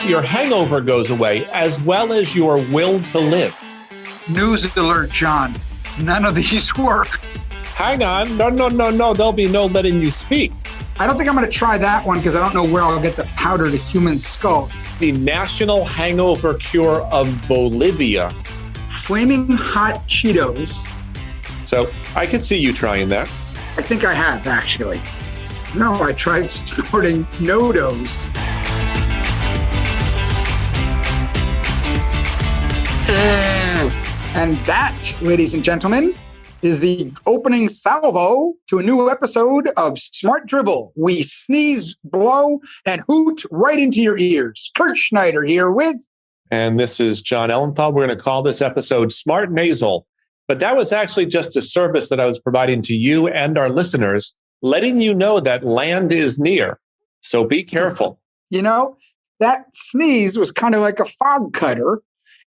your hangover goes away, as well as your will to live. News alert, Jon. None of these work. Hang on. No. There'll be no letting you speak. I don't think I'm going to try that one because I don't know where I'll get the powder to human skull. The National Hangover Cure of Bolivia. Flaming hot Cheetos. So I could see you trying that. I think I have, actually. No, I tried snorting nonos. And that, ladies and gentlemen, is the opening salvo to a new episode of Smart Drivel. We sneeze, blow, and hoot right into your ears. Kurt Schneider here with... And this is Jon Ellenthal. We're going to call this episode Smart Nasal. But that was actually just a service that I was providing to you and our listeners, letting you know that land is near. So be careful. You know, that sneeze was kind of like a fog cutter.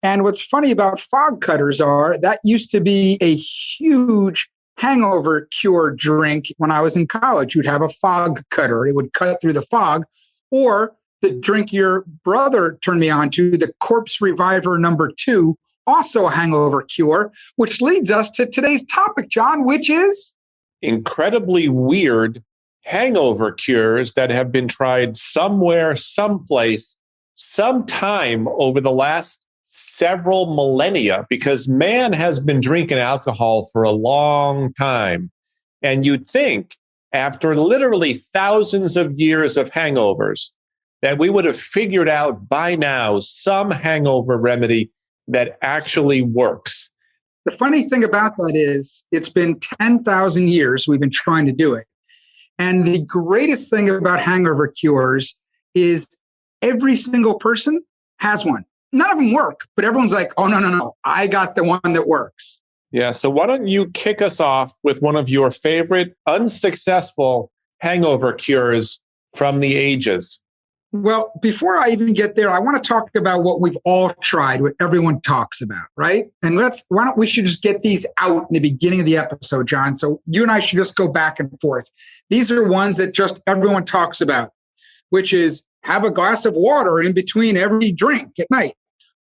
And what's funny about fog cutters are that used to be a huge hangover cure drink when I was in college. You'd have a fog cutter. It would cut through the fog. Or the drink your brother turned me on to, the Corpse Reviver #2, also a hangover cure, which leads us to today's topic, Jon, which is? Incredibly weird hangover cures that have been tried somewhere, someplace, sometime over the last several millennia, because man has been drinking alcohol for a long time. And you'd think after literally thousands of years of hangovers that we would have figured out by now some hangover remedy that actually works. The funny thing about that is it's been 10,000 years we've been trying to do it. And the greatest thing about hangover cures is every single person has one. None of them work, but everyone's like, oh, no. I got the one that works. Yeah. So why don't you kick us off with one of your favorite unsuccessful hangover cures from the ages? Well, before I even get there, I want to talk about what we've all tried, what everyone talks about, right? And why don't we should just get these out in the beginning of the episode, Jon? So you and I should just go back and forth. These are ones that just everyone talks about, which is have a glass of water in between every drink at night.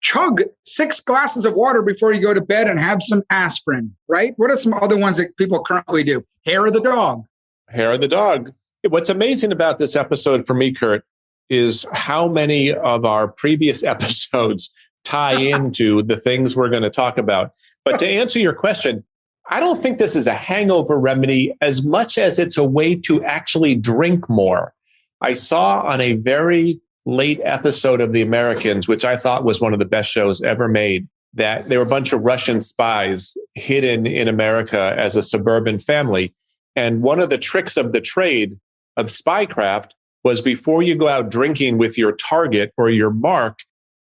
Chug 6 glasses of water before you go to bed and have some aspirin, right? What are some other ones that people currently do? Hair of the dog. Hair of the dog. What's amazing about this episode for me, Kurt, is how many of our previous episodes tie into the things we're going to talk about. But to answer your question, I don't think this is a hangover remedy as much as it's a way to actually drink more. I saw on a very late episode of The Americans, which I thought was one of the best shows ever made, that there were a bunch of Russian spies hidden in America as a suburban family. And one of the tricks of the trade of spycraft was before you go out drinking with your target or your mark,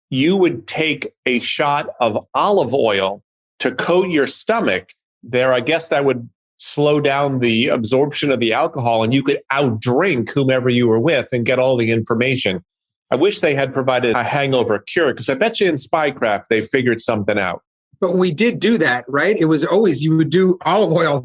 you would take a shot of olive oil to coat your stomach. There, I guess that would slow down the absorption of the alcohol and you could outdrink whomever you were with and get all the information. I wish they had provided a hangover cure because I bet you in spycraft they figured something out. But we did do that, right? It was always you would do olive oil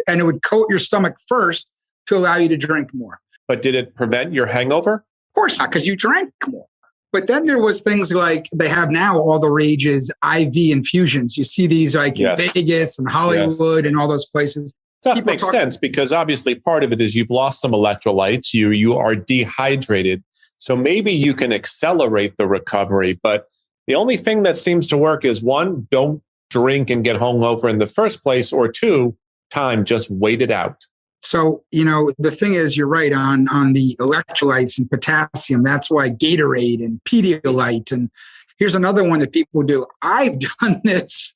and it would coat your stomach first to allow you to drink more. But did it prevent your hangover? Of course not, because you drank more. But then there was things like they have now, all the rage is IV infusions. You see these like in Vegas and Hollywood and all those places. That makes sense because obviously part of it is you've lost some electrolytes. You are dehydrated. So maybe you can accelerate the recovery. But the only thing that seems to work is one, don't drink and get hungover in the first place, or two, just wait it out. So, the thing is, you're right on the electrolytes and potassium. That's why Gatorade and Pedialyte. And here's another one that people do. I've done this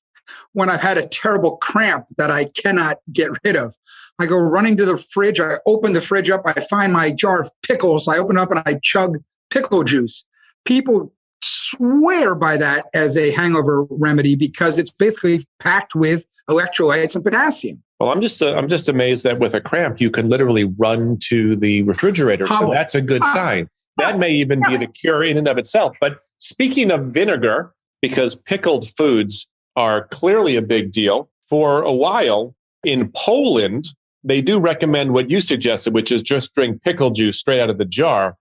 when I've had a terrible cramp that I cannot get rid of. I go running to the fridge. I open the fridge up. I find my jar of pickles. I open up and I chug pickle juice. People swear by that as a hangover remedy because it's basically packed with electrolytes and potassium. Well, I'm just amazed that with a cramp, you can literally run to the refrigerator. So that's a good sign. That may even be the cure in and of itself. But speaking of vinegar, because pickled foods are clearly a big deal, for a while in Poland, they do recommend what you suggested, which is just drink pickle juice straight out of the jar.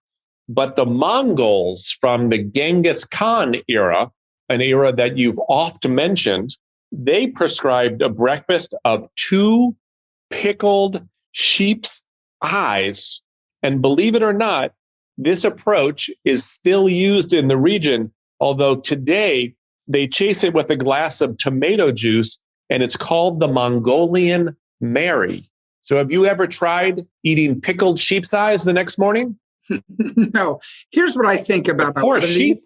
But the Mongols from the Genghis Khan era, an era that you've oft mentioned, they prescribed a breakfast of 2 pickled sheep's eyes. And believe it or not, this approach is still used in the region, although today they chase it with a glass of tomato juice, and it's called the Mongolian Mary. So have you ever tried eating pickled sheep's eyes the next morning? No. Here's what I think about Poor sheep.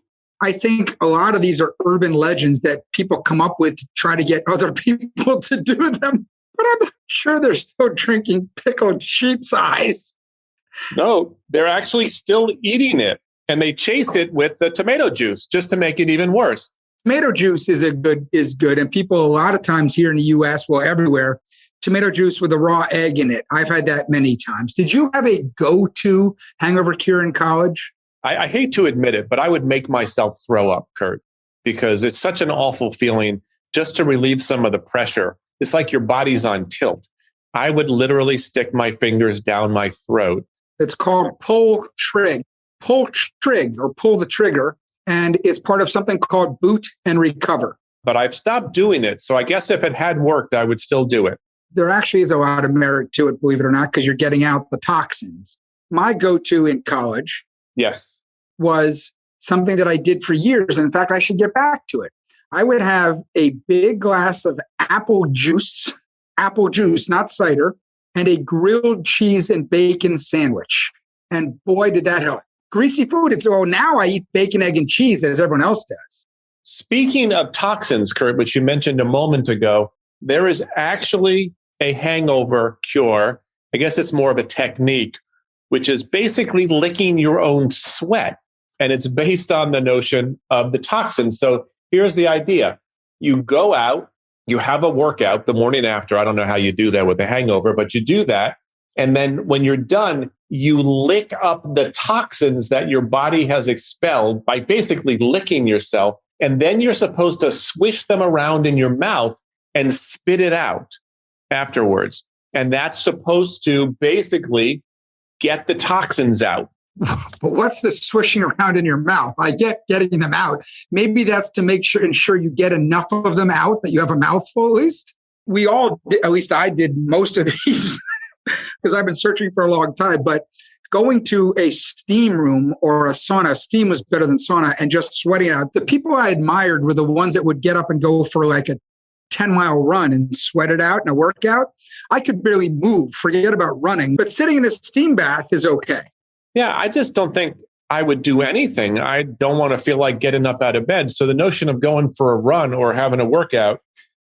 I think a lot of these are urban legends that people come up with to try to get other people to do them. But I'm not sure they're still drinking pickled sheep's eyes. No, they're actually still eating it. And they chase it with the tomato juice just to make it even worse. Tomato juice is good. And people a lot of times here in the US, well, everywhere, tomato juice with a raw egg in it. I've had that many times. Did you have a go-to hangover cure in college? I hate to admit it, but I would make myself throw up, Kurt, because it's such an awful feeling just to relieve some of the pressure. It's like your body's on tilt. I would literally stick my fingers down my throat. It's called pull trig, or pull the trigger. And it's part of something called boot and recover. But I've stopped doing it. So I guess if it had worked, I would still do it. There actually is a lot of merit to it, believe it or not, because you're getting out the toxins. My go-to in college was something that I did for years. And in fact, I should get back to it. I would have a big glass of apple juice, not cider, and a grilled cheese and bacon sandwich. And boy, did that help. Greasy food. Now I eat bacon, egg, and cheese as everyone else does. Speaking of toxins, Kurt, which you mentioned a moment ago, there is actually a hangover cure. I guess it's more of a technique, which is basically licking your own sweat. And it's based on the notion of the toxins. So here's the idea. You go out, you have a workout the morning after. I don't know how you do that with a hangover, but you do that. And then when you're done, you lick up the toxins that your body has expelled by basically licking yourself. And then you're supposed to swish them around in your mouth and spit it out afterwards. And that's supposed to basically get the toxins out. But what's the swishing around in your mouth? I get getting them out. Maybe that's to ensure you get enough of them out that you have a mouthful at least. We all, at least I did most of these because I've been searching for a long time. But going to a steam room or a sauna, steam was better than sauna, and just sweating out. The people I admired were the ones that would get up and go for like a 10-mile run and sweat it out in a workout. I could barely move, forget about running, but sitting in a steam bath is okay. Yeah, I just don't think I would do anything. I don't want to feel like getting up out of bed. So the notion of going for a run or having a workout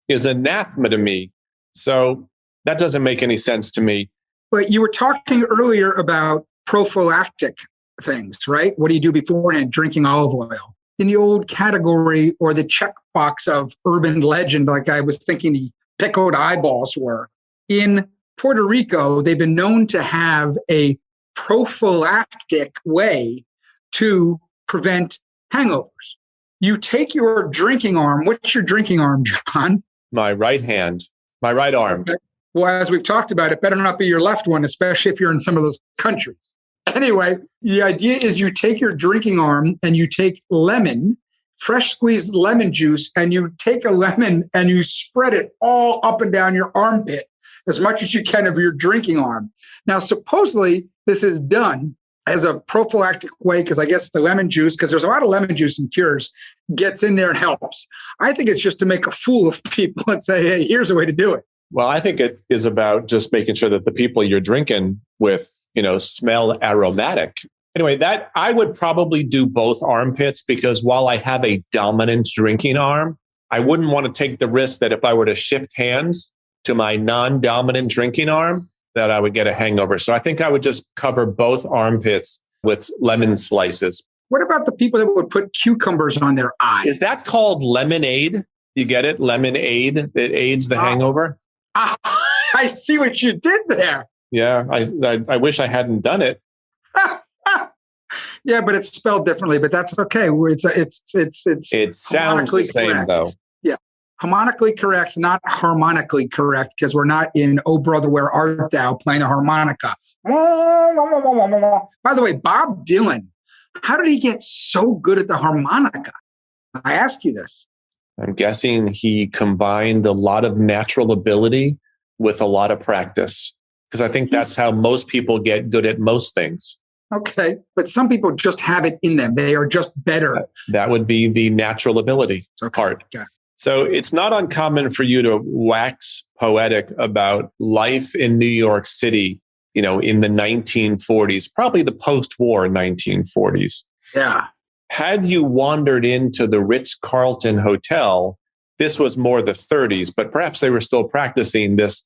is anathema to me. So that doesn't make any sense to me. But you were talking earlier about prophylactic things, right? What do you do beforehand? Drinking olive oil. In the old category or the checkbox of urban legend, like I was thinking the pickled eyeballs were, in Puerto Rico, they've been known to have a prophylactic way to prevent hangovers. You take your drinking arm. What's your drinking arm, Jon? My right hand, my right arm. Okay. Well, as we've talked about, it better not be your left one, especially if you're in some of those countries. Anyway, the idea is you take your drinking arm and you take lemon, fresh squeezed lemon juice, and you take a lemon and you spread it all up and down your armpit as much as you can of your drinking arm. Now, supposedly, this is done as a prophylactic way because I guess the lemon juice, because there's a lot of lemon juice in cures, gets in there and helps. I think it's just to make a fool of people and say, hey, here's a way to do it. Well, I think it is about just making sure that the people you're drinking with, smell aromatic. Anyway, that I would probably do both armpits because while I have a dominant drinking arm, I wouldn't want to take the risk that if I were to shift hands to my non-dominant drinking arm, that I would get a hangover. So I think I would just cover both armpits with lemon slices. What about the people that would put cucumbers on their eyes? Is that called lemonade? You get it? Lemonade that aids the hangover? I see what you did there. Yeah, I wish I hadn't done it. Yeah, but it's spelled differently, but that's okay. It sounds the same, correct. Though. Yeah, harmonically correct, not harmonically correct, because we're not in Oh Brother, Where Art Thou playing the harmonica. By the way, Bob Dylan How did he get so good at the harmonica? I ask you this. I'm guessing he combined a lot of natural ability with a lot of practice, because I think that's how most people get good at most things. Okay. But some people just have it in them. They are just better. That would be the natural ability part. Okay. So it's not uncommon for you to wax poetic about life in New York City, in the 1940s, probably the post-war 1940s. Yeah. Had you wandered into the Ritz-Carlton Hotel, this was more the 30s, but perhaps they were still practicing this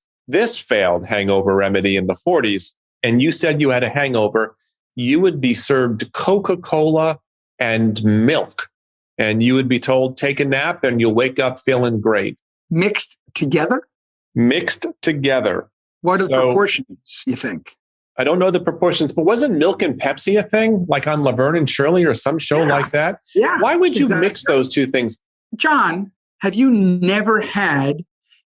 failed hangover remedy in the 40s, and you said you had a hangover, you would be served Coca-Cola and milk. And you would be told, take a nap and you'll wake up feeling great. Mixed together? Mixed together. What are the proportions, you think? I don't know the proportions, but wasn't milk and Pepsi a thing? Like on Laverne and Shirley or some show like that? Yeah. Why would you mix those two things? Jon, have you never had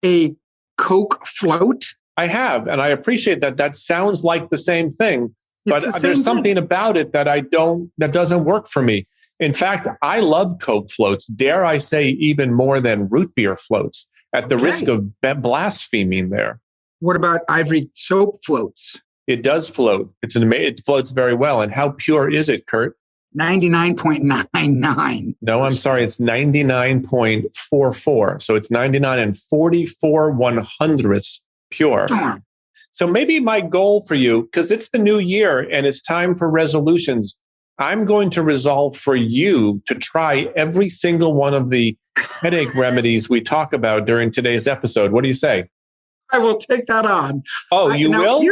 a Coke float? I have, and I appreciate that. That sounds like the same thing. But there's something about it that doesn't work for me. In fact, I love Coke floats, dare I say, even more than root beer floats, at the risk of blaspheming there. What about ivory soap floats? It does float. It floats very well. And how pure is it, Kurt? 99.99. No, I'm sorry. It's 99.44. So it's 99 and 44 100ths pure. Darn. So maybe my goal for you, because it's the new year and it's time for resolutions, I'm going to resolve for you to try every single one of the headache remedies we talk about during today's episode. What do you say? I will take that on. Oh, you will?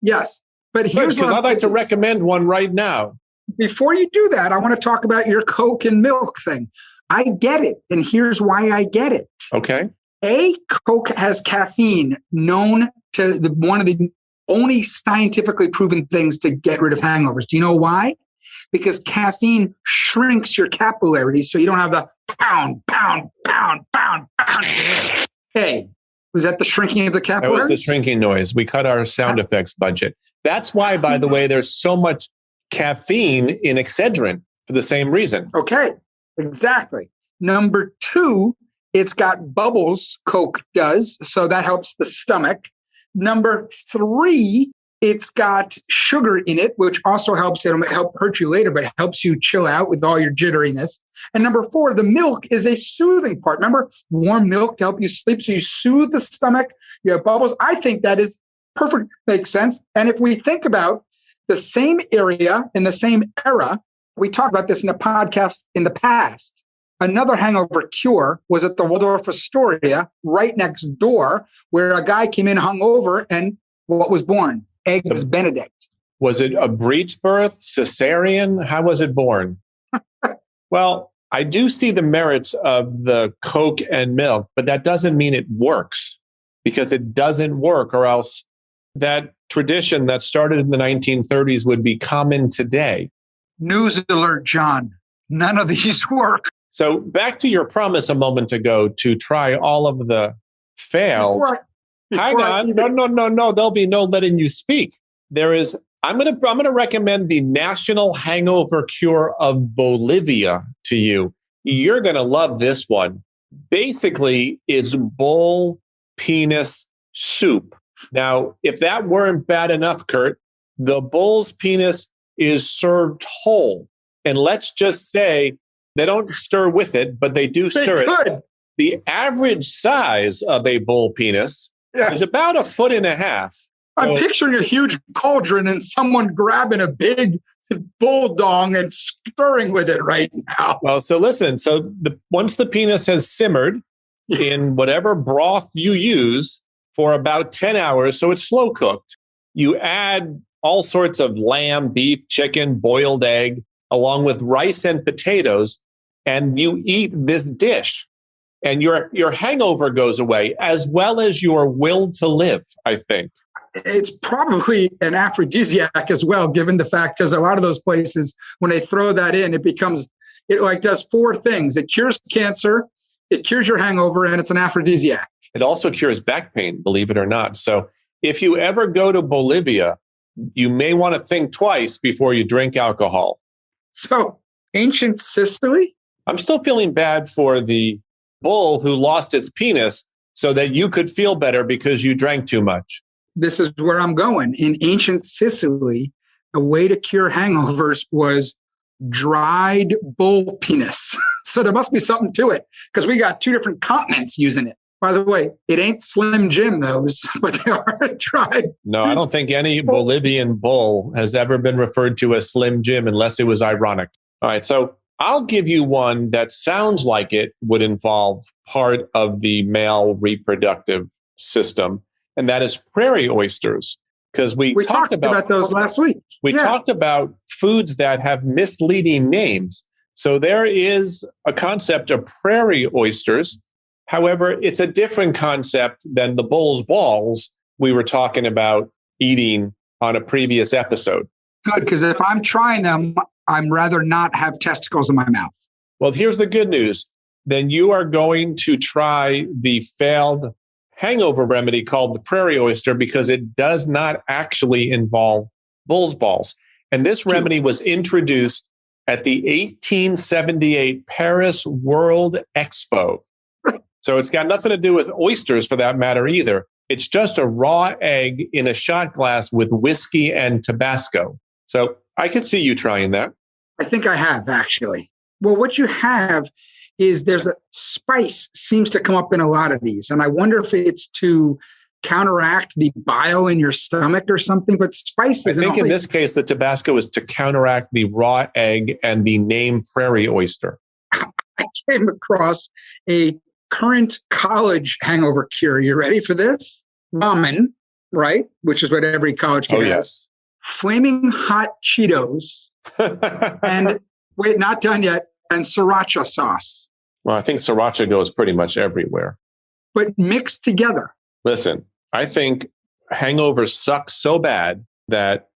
Yes. But here's because I'd like to recommend one right now. Before you do that, I want to talk about your Coke and milk thing. I get it. And here's why I get it. Okay. Coke has caffeine, known to one of the only scientifically proven things to get rid of hangovers. Do you know why? Because caffeine shrinks your capillaries so you don't have the pound, pound, pound, pound, pound. Hey, was that the shrinking of the capillaries? That was the shrinking noise. We cut our sound effects budget. That's why, by the way, there's so much caffeine in Excedrin for the same reason. Okay, exactly. Number 2, it's got bubbles, Coke does, so that helps the stomach. Number 3, it's got sugar in it, which also helps. It'll help hurt you later, but it helps you chill out with all your jitteriness. And number 4, the milk is a soothing part. Remember, warm milk to help you sleep. So you soothe the stomach, you have bubbles. I think that is perfect, makes sense. And if we think about the same area in the same era, we talked about this in a podcast in the past. Another hangover cure was at the Waldorf Astoria right next door, where a guy came in hungover and what was born? Eggs Benedict. Was it a breech birth, cesarean? How was it born? Well, I do see the merits of the Coke and milk, but that doesn't mean it works, because it doesn't work, or else that tradition that started in the 1930s would be common today. News alert, Jon. None of these work. So back to your promise a moment ago to try all of the failed. Hang on. No. There'll be no letting you speak. I'm going to recommend the National Hangover Cure of Bolivia to you. You're going to love this one. Basically, it's bull penis soup. Now, if that weren't bad enough, Kurt, the bull's penis is served whole. And let's just say they don't stir with it, but they do stir it. The average size of a bull penis is about 1.5 feet. I'm picturing a huge cauldron and someone grabbing a big bull dong and stirring with it right now. Well, so listen. So once the penis has simmered in whatever broth you use for about 10 hours, so it's slow cooked, you add all sorts of lamb, beef, chicken, boiled egg, along with rice and potatoes, and you eat this dish. And your hangover goes away, as well as your will to live, I think. It's probably an aphrodisiac as well, given the fact, because a lot of those places, when they throw that in, it does 4 things. It cures cancer, it cures your hangover, and it's an aphrodisiac. It also cures back pain, believe it or not. So if you ever go to Bolivia, you may want to think twice before you drink alcohol. So ancient Sicily? I'm still feeling bad for the bull who lost its penis so that you could feel better because you drank too much. This is where I'm going. In ancient Sicily, a way to cure hangovers was dried bull penis. So there must be something to it because we got two different continents using it. By the way, it ain't Slim Jim, those, but they are dried. No, I don't think any Bolivian bull has ever been referred to as Slim Jim unless it was ironic. All right, so I'll give you one that sounds like it would involve part of the male reproductive system, and that is prairie oysters. Because we talked about those last week. We talked about foods that have misleading names. So there is a concept of prairie oysters. However, it's a different concept than the bull's balls we were talking about eating on a previous episode. Good, because if I'm trying them, I'm rather not have testicles in my mouth. Well, here's the good news. Then you are going to try the failed hangover remedy called the prairie oyster because it does not actually involve bull's balls. And this remedy was introduced at the 1878 Paris World Expo. So it's got nothing to do with oysters for that matter either. It's just a raw egg in a shot glass with whiskey and Tabasco. So I could see you trying that. I think I have, actually. Well, what you have is there's a spice seems to come up in a lot of these. And I wonder if it's to counteract the bile in your stomach or something, but spice is... I think in this case, the Tabasco is to counteract the raw egg and the name prairie oyster. I came across a current college hangover cure. You ready for this? Ramen, right? Which is what every college kid has. Yes. Flaming hot Cheetos. And wait, not done yet. And sriracha sauce. Well, I think sriracha goes pretty much everywhere. But mixed together. Listen, I think hangovers suck so bad that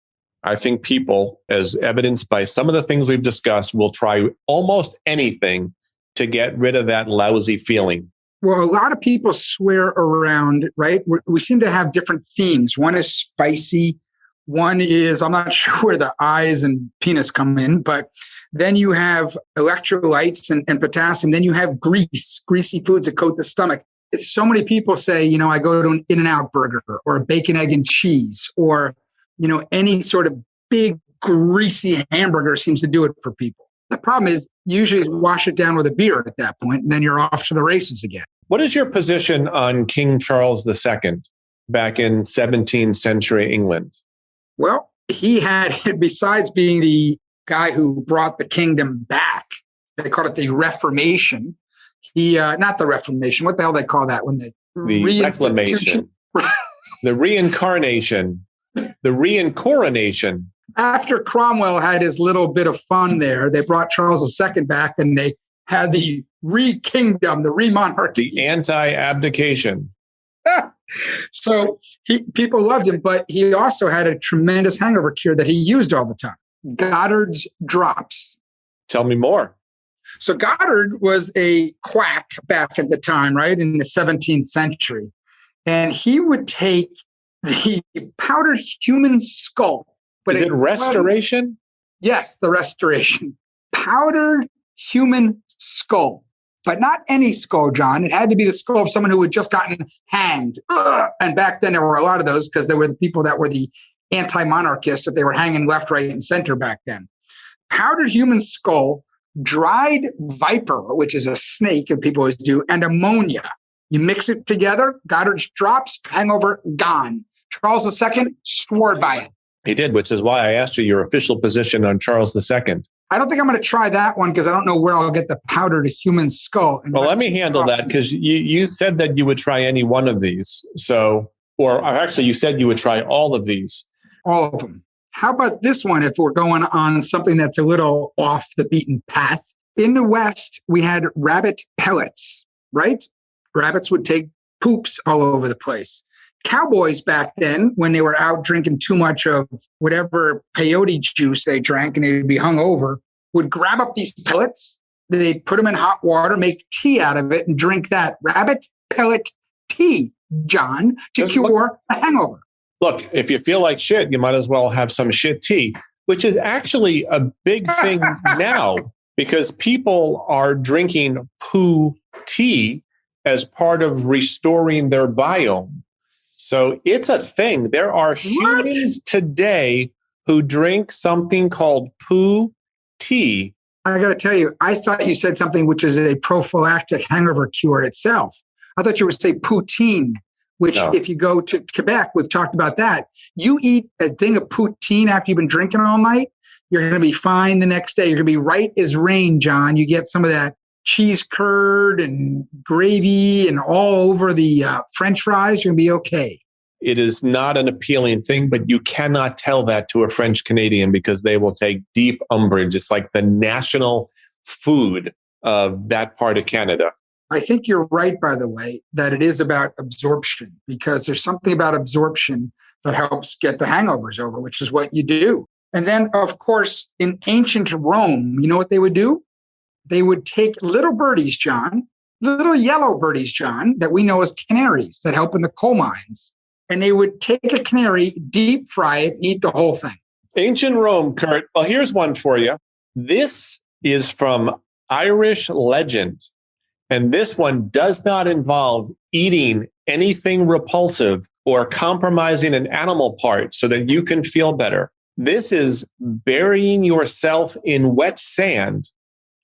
I think people, as evidenced by some of the things we've discussed, will try almost anything to get rid of that lousy feeling. Well, a lot of people swear around, right? We seem to have different themes. One is spicy. One is, I'm not sure where the eyes and penis come in, but then you have electrolytes and potassium. Then you have greasy foods that coat the stomach. It's so many people say, I go to an In-N-Out burger or a bacon, egg, and cheese, or, any sort of big, greasy hamburger seems to do it for people. The problem is usually wash it down with a beer at that point, and then you're off to the races again. What is your position on King Charles II back in 17th century England? Well, he had, besides being the guy who brought the kingdom back, they called it the Reformation. Not the Reformation. What the hell they call that? When the reclamation, the reincarnation, the reincoronation. After Cromwell had his little bit of fun there, they brought Charles II back and they had the re-kingdom, the re-monarchy. The anti-abdication. So people loved him, but he also had a tremendous hangover cure that he used all the time. Goddard's drops. Tell me more. So Goddard was a quack back at the time, right, in the 17th century. And he would take the powdered human skull. But is it restoration? Yes, the restoration. Powdered human skull. But not any skull, John. It had to be the skull of someone who had just gotten hanged. Ugh! And back then there were a lot of those because there were the people that were the anti-monarchists that they were hanging left, right, and center back then. Powdered human skull, dried viper, which is a snake, and people always do, and ammonia. You mix it together, Goddard's drops, hangover, gone. Charles II swore by it. He did, which is why I asked you your official position on Charles II. I don't think I'm going to try that one because I don't know where I'll get the powdered human skull. Well, let me handle that because you said that you would try any one of these. So, or actually you said you would try all of these. All of them. How about this one if we're going on something that's a little off the beaten path? In the West, we had rabbit pellets, right? Rabbits would take poops all over the place. Cowboys back then, when they were out drinking too much of whatever peyote juice they drank and they'd be hungover, would grab up these pellets, they'd put them in hot water, make tea out of it, and drink that rabbit pellet tea, John, to cure a hangover. Look, if you feel like shit, you might as well have some shit tea. which is actually a big thing now because people are drinking poo tea as part of restoring their biome. So it's a thing. There are humans today who drink something called poo tea. I got to tell you, I thought you said something which is a prophylactic hangover cure itself. I thought you would say poutine, which if you go to Quebec, we've talked about that. You eat a thing of poutine after you've been drinking all night, you're going to be fine the next day. You're going to be right as rain, John. You get some of that cheese curd and gravy and all over the French fries. You're going to be okay. It is not an appealing thing, but you cannot tell that to a French Canadian because they will take deep umbrage. It's like the national food of that part of Canada. I think you're right, by the way, that it is about absorption because there's something about absorption that helps get the hangovers over, which is what you do. And then, of course, in ancient Rome, you know what they would do? They would take little birdies, John, little yellow birdies, John, that we know as canaries that help in the coal mines. And they would take a canary, deep fry it, eat the whole thing. Ancient Rome, Kurt. Well, here's one for you. This is from Irish legend. And this one does not involve eating anything repulsive or compromising an animal part so that you can feel better. This is burying yourself in wet sand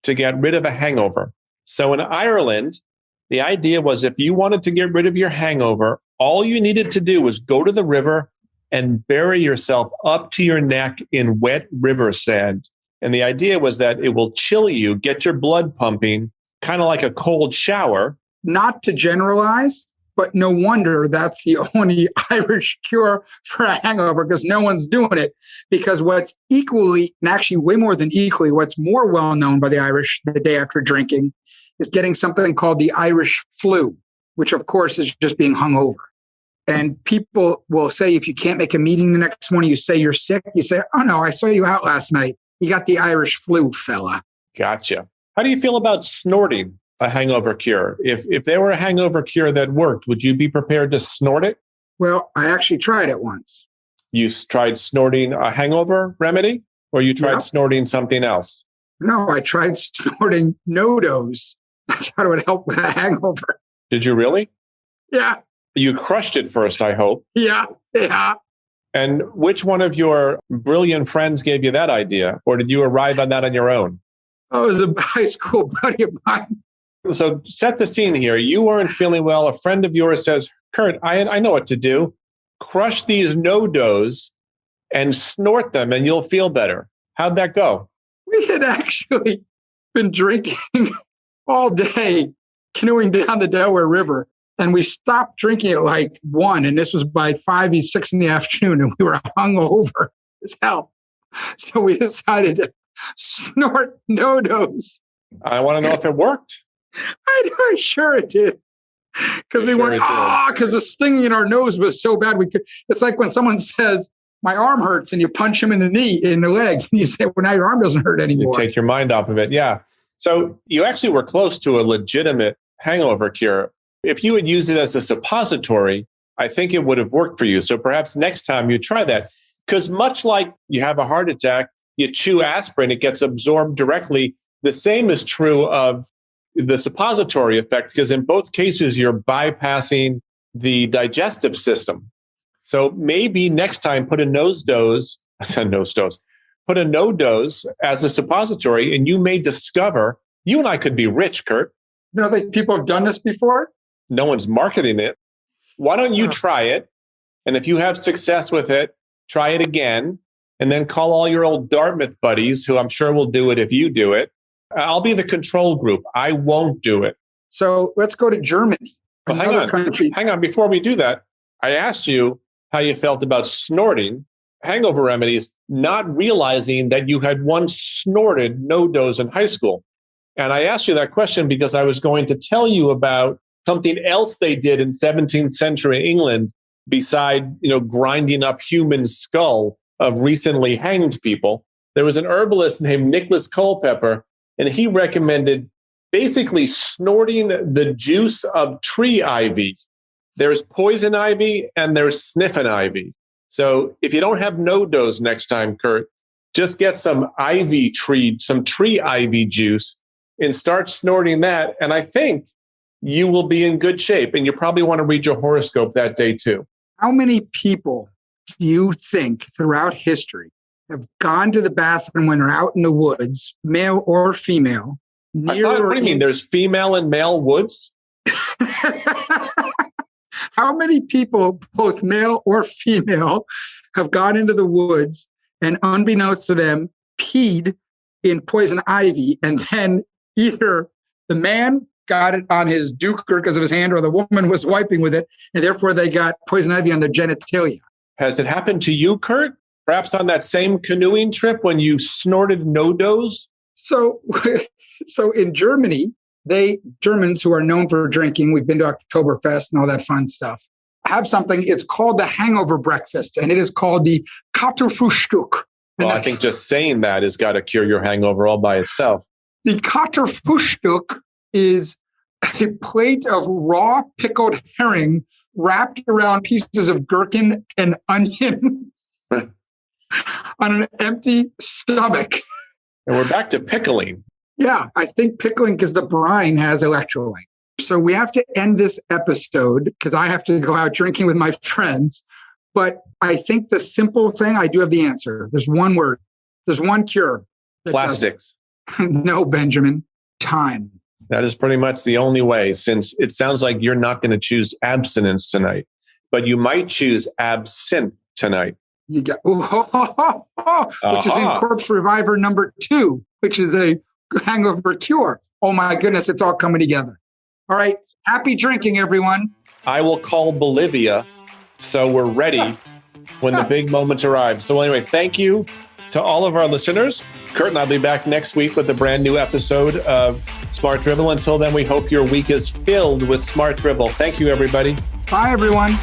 to get rid of a hangover. So in Ireland, the idea was if you wanted to get rid of your hangover, all you needed to do was go to the river and bury yourself up to your neck in wet river sand. And the idea was that it will chill you, get your blood pumping, kind of like a cold shower. Not to generalize, but no wonder that's the only Irish cure for a hangover because no one's doing it. Because what's equally, and actually way more than equally, what's more well known by the Irish the day after drinking is getting something called the Irish flu, which of course is just being hungover. And people will say, if you can't make a meeting the next morning, you say you're sick. You say, oh no, I saw you out last night. You got the Irish flu, fella. Gotcha. How do you feel about snorting a hangover cure? If there were a hangover cure that worked, would you be prepared to snort it? Well, I actually tried it once. You tried snorting a hangover remedy or you tried snorting something else? No, I tried snorting nonos. I thought it would help with a hangover. Did you really? Yeah. You crushed it first, I hope. Yeah. And which one of your brilliant friends gave you that idea? Or did you arrive on that on your own? Oh, it was a high school buddy of mine. So set the scene here. You weren't feeling well. A friend of yours says, Kurt, I know what to do. Crush these no-dos and snort them and you'll feel better. How'd that go? We had actually been drinking all day, canoeing down the Delaware River. And we stopped drinking at like 1. And this was by 5, 6 in the afternoon. And we were hungover as hell. So we decided to snort no-dos. I want to know if it worked. I'm sure it did. Because we went, because the stinging in our nose was so bad. It's like when someone says, my arm hurts, and you punch him in the knee, in the leg. And you say, well, now your arm doesn't hurt anymore. You take your mind off of it. Yeah. So you actually were close to a legitimate hangover cure. If you had used it as a suppository, I think it would have worked for you. So perhaps next time you try that. Because much like you have a heart attack, you chew aspirin, it gets absorbed directly. The same is true of the suppository effect, because in both cases, you're bypassing the digestive system. So maybe next time put a no-dose as a suppository, and you may discover, you and I could be rich, Kurt. You don't think people have done this before? No one's marketing it. Why don't you try it? And if you have success with it, try it again, and then call all your old Dartmouth buddies, who I'm sure will do it if you do it. I'll be the control group. I won't do it. So let's go to Germany. Well, hang on. Before we do that, I asked you how you felt about snorting hangover remedies, not realizing that you had once snorted no-dos in high school. And I asked you that question because I was going to tell you about something else they did in 17th century England beside, grinding up human skull of recently hanged people. There was an herbalist named Nicholas Culpeper, and he recommended basically snorting the juice of tree ivy. There's poison ivy and there's sniffing ivy. So if you don't have no-dos next time, Kurt, just get some tree ivy juice and start snorting that. And I think you will be in good shape. And you probably want to read your horoscope that day too. How many people do you think throughout history have gone to the bathroom when they're out in the woods, male or female? What do you mean? There's female and male woods? How many people, both male or female, have gone into the woods and unbeknownst to them, peed in poison ivy, and then either the man got it on his duker because of his hand or the woman was wiping with it, and therefore they got poison ivy on their genitalia? Has it happened to you, Kurt? Perhaps on that same canoeing trip when you snorted no-dos? So in Germany, Germans who are known for drinking, we've been to Oktoberfest and all that fun stuff, have something. It's called the hangover breakfast, and it is called the Katerfrühstück. Well, I think just saying that has got to cure your hangover all by itself. The Katerfrühstück is a plate of raw pickled herring wrapped around pieces of gherkin and onion on an empty stomach. And we're back to pickling. Yeah, I think pickling because the brine has electrolyte. So we have to end this episode because I have to go out drinking with my friends. But I think the simple thing, I do have the answer. There's one word. There's one cure. Plastics. No, Benjamin. Time. That is pretty much the only way, since it sounds like you're not going to choose abstinence tonight, but you might choose absinthe tonight. You get, which is in Corpse Reviver number 2, which is a Hangover Cure. Oh my goodness, it's all coming together. All right. Happy drinking, everyone. I will call Bolivia, so we're ready when the big moment arrives. So anyway, thank you to all of our listeners. Kurt and I'll be back next week with a brand new episode of Smart Drivel. Until then, we hope your week is filled with Smart Drivel. Thank you, everybody. Bye, everyone.